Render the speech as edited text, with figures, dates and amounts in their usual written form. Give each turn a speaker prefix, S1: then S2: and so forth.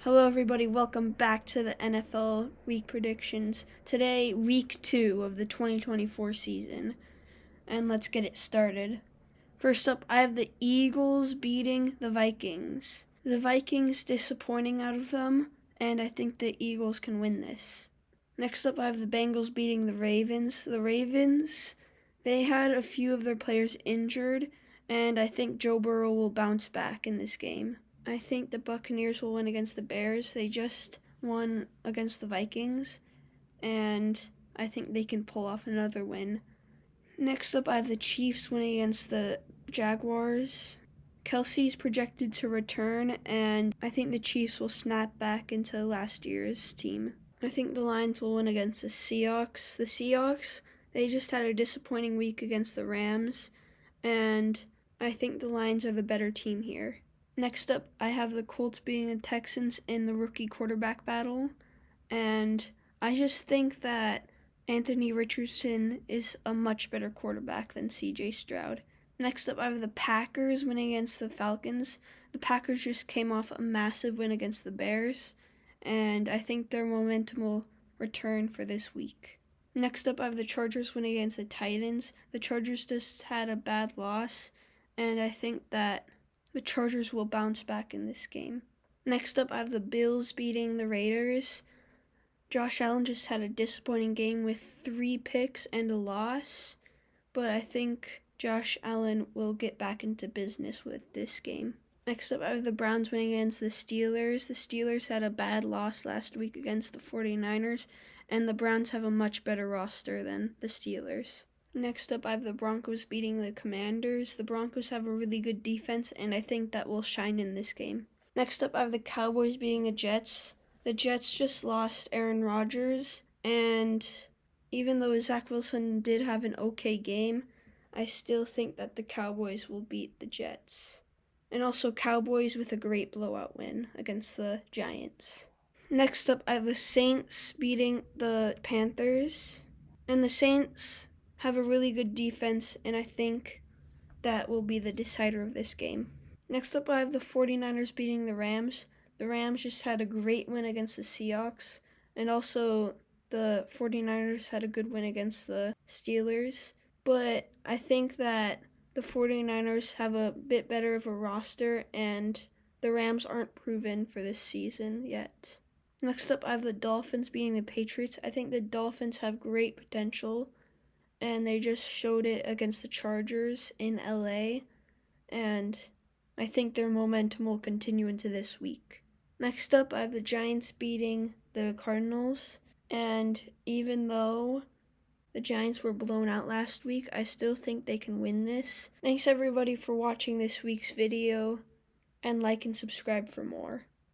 S1: Hello everybody, welcome back to the NFL Week Predictions. Today, Week 2 of the 2024 season, and let's get it started. First up, I have the Eagles beating the Vikings. The Vikings disappointing out of them, and I think the Eagles can win this. Next up, I have the Bengals beating the Ravens. The Ravens, they had a few of their players injured, and I think Joe Burrow will bounce back in this game. I think the Buccaneers will win against the Bears. They just won against the Vikings, and I think they can pull off another win. Next up, I have the Chiefs winning against the Jaguars. Kelsey's projected to return, and I think the Chiefs will snap back into last year's team. I think the Lions will win against the Seahawks. The Seahawks, they just had a disappointing week against the Rams, and I think the Lions are the better team here. Next up, I have the Colts beating the Texans in the rookie quarterback battle, and I just think that Anthony Richardson is a much better quarterback than C.J. Stroud. Next up, I have the Packers winning against the Falcons. The Packers just came off a massive win against the Bears, and I think their momentum will return for this week. Next up, I have the Chargers winning against the Titans. The Chargers just had a bad loss, and I think that the Chargers will bounce back in this game. Next up, I have the Bills beating the Raiders. Josh Allen just had a disappointing game with 3 picks and a loss, but I think Josh Allen will get back into business with this game. Next up, I have the Browns winning against the Steelers. The Steelers had a bad loss last week against the 49ers, and the Browns have a much better roster than the Steelers. Next up, I have the Broncos beating the Commanders. The Broncos have a really good defense, and I think that will shine in this game. Next up, I have the Cowboys beating the Jets. The Jets just lost Aaron Rodgers, and even though Zach Wilson did have an okay game, I still think that the Cowboys will beat the Jets. And also Cowboys with a great blowout win against the Giants. Next up, I have the Saints beating the Panthers. And the Saints have a really good defense, and I think that will be the decider of this game. Next up, I have the 49ers beating the Rams. The Rams just had a great win against the Seahawks, and also the 49ers had a good win against the Steelers. But I think that the 49ers have a bit better of a roster, and the Rams aren't proven for this season yet. Next up, I have the Dolphins beating the Patriots. I think the Dolphins have great potential, and they just showed it against the Chargers in LA, and I think their momentum will continue into this week. Next up, I have the Giants beating the Cardinals, and even though the Giants were blown out last week, I still think they can win this. Thanks everybody for watching this week's video, and like and subscribe for more.